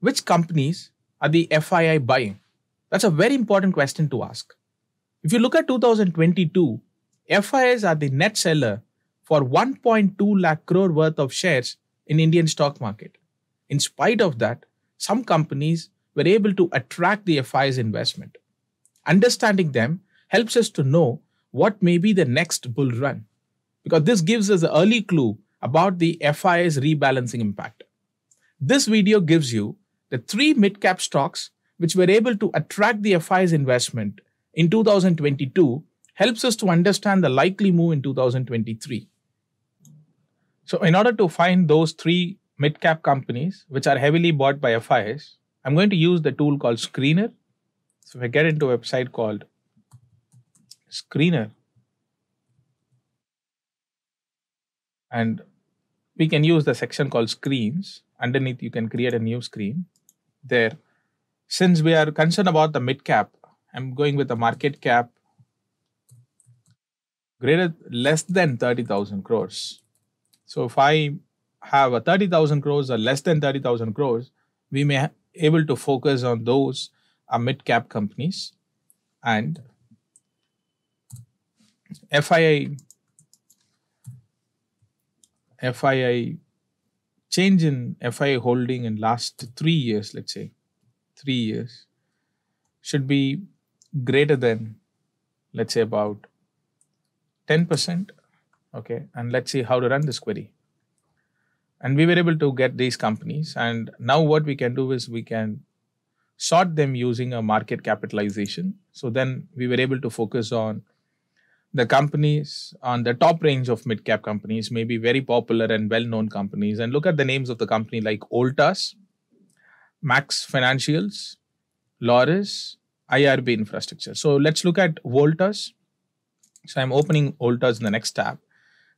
which companies are the FII buying? That's a very important question to ask. If you look at 2022, FIIs are the net seller for 1.2 lakh crore worth of shares in Indian stock market. In spite of that, some companies were able to attract the FIIs investment. Understanding them helps us to know what may be the next bull run, because this gives us an early clue about the FIIs rebalancing impact. This video gives you the 3 mid-cap stocks which were able to attract the FIIs investment in 2022, helps us to understand the likely move in 2023. So in order to find those 3 mid-cap companies which are heavily bought by FIIs, I'm going to use the tool called Screener. So if I get into a website called Screener, and we can use the section called Screens. Underneath, you can create a new screen there. Since we are concerned about the mid-cap, I'm going with the market cap less than 30,000 crores. So if I have a 30,000 crores or less than 30,000 crores, we may able to focus on those mid-cap companies. And FII change in FII holding in last 3 years, let's say 3 years, should be greater than, let's say, about 10%. Okay, and let's see how to run this query. And we were able to get these companies. And now what we can do is we can sort them using a market capitalization. So then we were able to focus on the companies on the top range of mid-cap companies, maybe very popular and well-known companies, and look at the names of the company like Voltas, Max Financials, Loris, IRB Infrastructure. So let's look at Voltas. So I'm opening Voltas in the next tab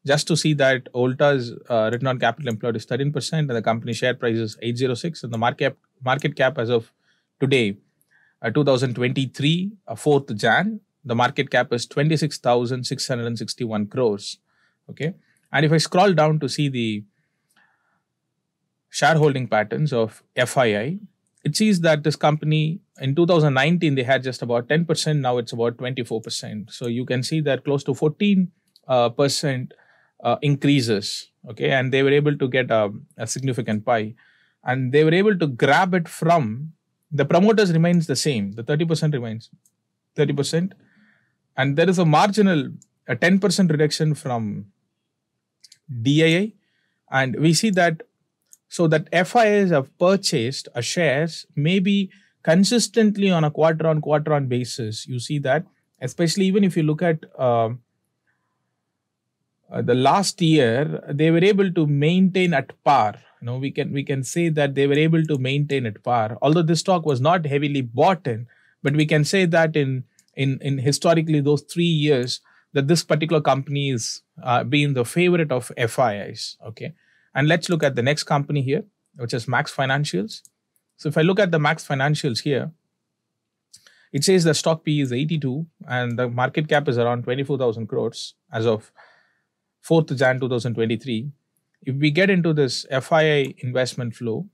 just to see that Voltas return on capital employed is 13% and the company share price is 806, and the market cap as of today, 2023, 4th Jan, the market cap is 26,661 crores. Okay. And if I scroll down to see the shareholding patterns of FII, it sees that this company in 2019, they had just about 10%. Now it's about 24%. So you can see that close to 14% increases. Okay. And they were able to get a significant pie, and they were able to grab it from the promoters remains the same. The 30% remains 30%. And there is a marginal, a 10% reduction from DII. And we see that, so that FIIs have purchased shares maybe consistently on a quarter-on-quarter basis. You see that, especially even if you look at the last year, they were able to maintain at par. You know, we can say that they were able to maintain at par. Although this stock was not heavily bought in, but we can say that in historically those 3 years that this particular company is being the favorite of FIIs. Okay, and let's look at the next company here, which is Max Financials. So if I look at the Max Financials here, it says the stock P is 82 and the market cap is around 24,000 crores as of 4th Jan 2023. If we get into this FII investment flow,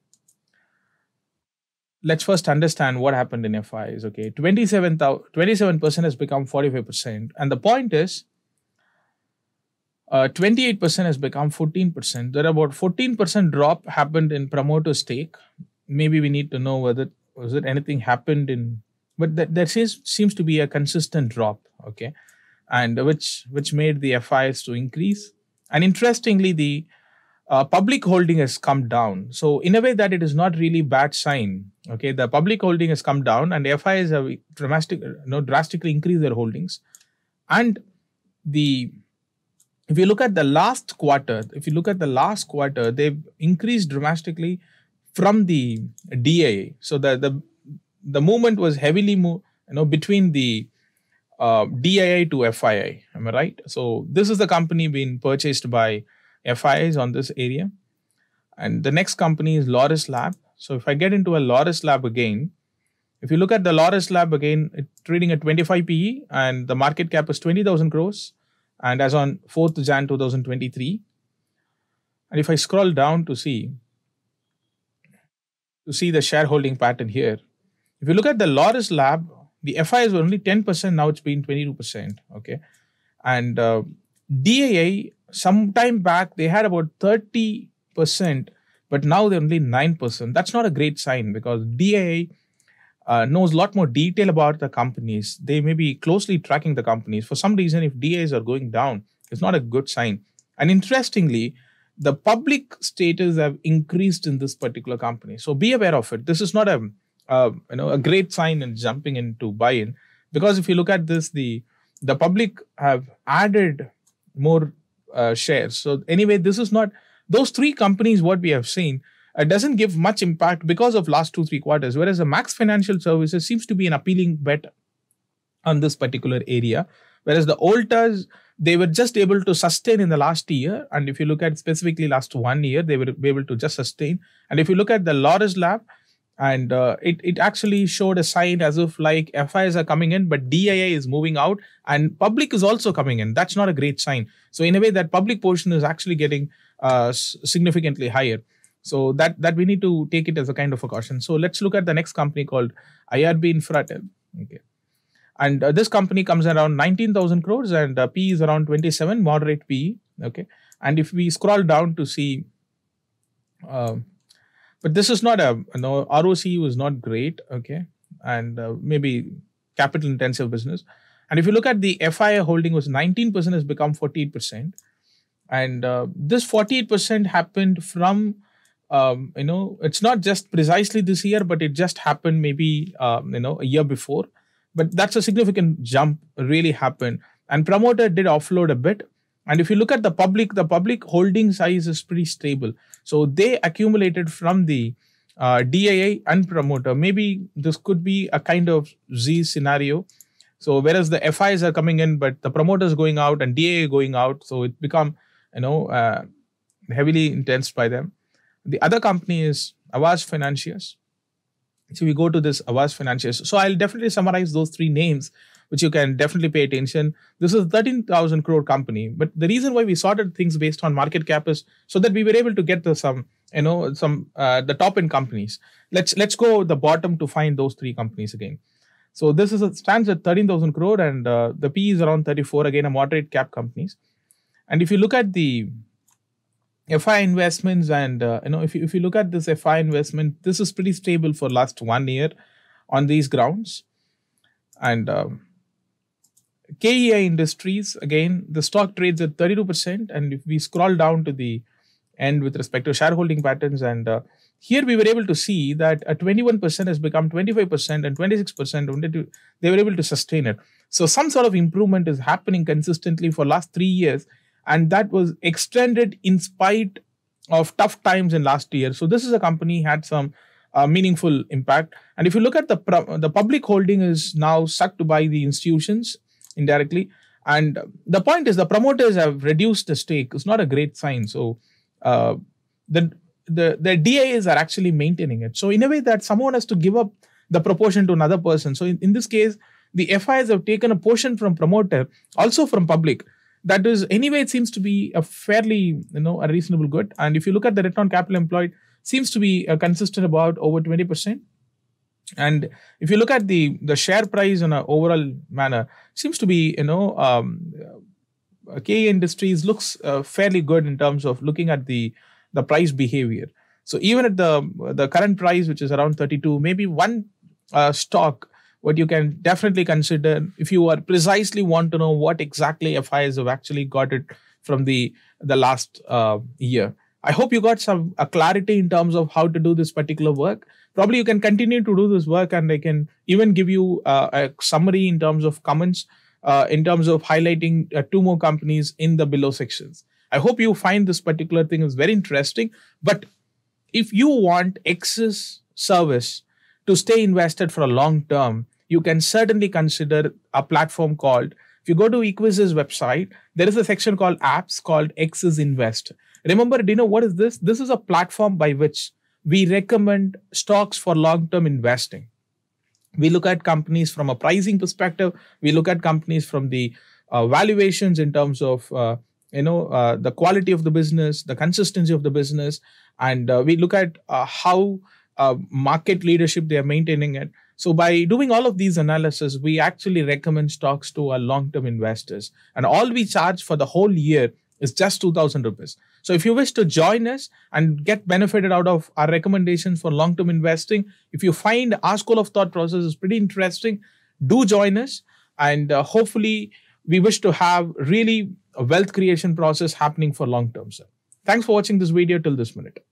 let's first understand what happened in FIIs. Okay, 27% has become 45%. And the point is, 28% has become 14%. There about 14% drop happened in promoter stake. Maybe we need to know whether was it anything happened in, but there seems to be a consistent drop. Okay, and which made the FIIs to increase. And interestingly, the public holding has come down. So in a way that it is not really bad sign. Okay, the public holding has come down and the FIIs have drastically increased their holdings. And if you look at the last quarter, they've increased dramatically from the DIA. So the movement was heavily between the DII to FII. Am I right? So this is the company being purchased by FIIs on this area. And the next company is Loris Lab. So if I get into a Loris Lab again, if you look at the Loris Lab again, it's trading at 25 PE and the market cap is 20,000 crores. And as on 4th Jan 2023. And if I scroll down to see, to see the shareholding pattern here. If you look at the Loris Lab, the FIIs were only 10%, now it's been 22%. Okay. And DAI, sometime back, they had about 30%, but now they're only 9%. That's not a great sign because DAI knows a lot more detail about the companies. They may be closely tracking the companies. For some reason, if DAs are going down, it's not a good sign. And interestingly, the public status have increased in this particular company. So be aware of it. This is not a great sign in jumping in to buy in, because if you look at this, the public have added more shares. So anyway, this is not those three companies. What we have seen doesn't give much impact because of last 2-3 quarters. Whereas the Max Financial Services seems to be an appealing bet on this particular area. Whereas the Oltas, they were just able to sustain in the last year. And if you look at specifically last 1 year, they were able to just sustain. And if you look at the Loris Lab, and it actually showed a sign as if like FIs are coming in, but DII is moving out and public is also coming in. That's not a great sign. So in a way, that public portion is actually getting significantly higher. So that we need to take it as a kind of a caution. So let's look at the next company called IRB Infratel. Okay. And this company comes around 19,000 crores and PE is around 27, moderate PE. Okay. And if we scroll down to see, but this is not ROC was not great. Okay. And maybe capital intensive business. And if you look at the FII holding was 19% has become 48%. And this 48% happened from, it's not just precisely this year, but it just happened maybe, a year before. But that's a significant jump really happened. And promoter did offload a bit. And if you look at the public holding size is pretty stable. So they accumulated from the DII and promoter. Maybe this could be a kind of Z scenario. So whereas the FIs are coming in, but the promoters going out and DII going out. So it become, heavily intense by them. The other company is Aavas Financiers. So we go to this Aavas Financiers. So I'll definitely summarize those three names, which you can definitely pay attention. This is a 13,000 crore company. But the reason why we sorted things based on market cap is so that we were able to get the the top end companies. Let's go the bottom to find those three companies again. So this stands at 13,000 crore and the PE is around 34, again a moderate cap companies. And if you look at the FI investments and if you look at this FI investment, this is pretty stable for last 1 year on these grounds. And KEI Industries, again, the stock trades at 32%. And if we scroll down to the end with respect to shareholding patterns, and here we were able to see that 21% has become 25% and 26%, they were able to sustain it. So some sort of improvement is happening consistently for last 3 years. And that was extended in spite of tough times in last year. So this is a company had some meaningful impact. And if you look at the public holding is now sucked by the institutions indirectly. And the point is the promoters have reduced the stake. It's not a great sign. So the DIAs are actually maintaining it. So in a way that someone has to give up the proportion to another person. So in this case, the FIs have taken a portion from promoter, also from public. That is, anyway, it seems to be a fairly, a reasonable good. And if you look at the return on capital employed, seems to be consistent about over 20%. And if you look at the share price in an overall manner, seems to be, KE Industries looks fairly good in terms of looking at the price behavior. So even at the current price, which is around 32, maybe one stock, what you can definitely consider if you are precisely want to know what exactly FIs have actually got it from the last year. I hope you got some clarity in terms of how to do this particular work. Probably you can continue to do this work and I can even give you a summary in terms of comments, in terms of highlighting 2 more companies in the below sections. I hope you find this particular thing is very interesting. But if you want EQSIS service to stay invested for a long term, you can certainly consider a platform called, if you go to EQSIS website, there is a section called apps called EQSIS Invest. Remember, do you know what is this? This is a platform by which we recommend stocks for long-term investing. We look at companies from a pricing perspective. We look at companies from the valuations in terms of, the quality of the business, the consistency of the business. And we look at how market leadership, they are maintaining it. So by doing all of these analysis, we actually recommend stocks to our long-term investors. And all we charge for the whole year is just 2,000 rupees. So if you wish to join us and get benefited out of our recommendations for long-term investing, if you find our school of thought process is pretty interesting, do join us. And hopefully we wish to have really a wealth creation process happening for long term, sir. Thanks for watching this video till this minute.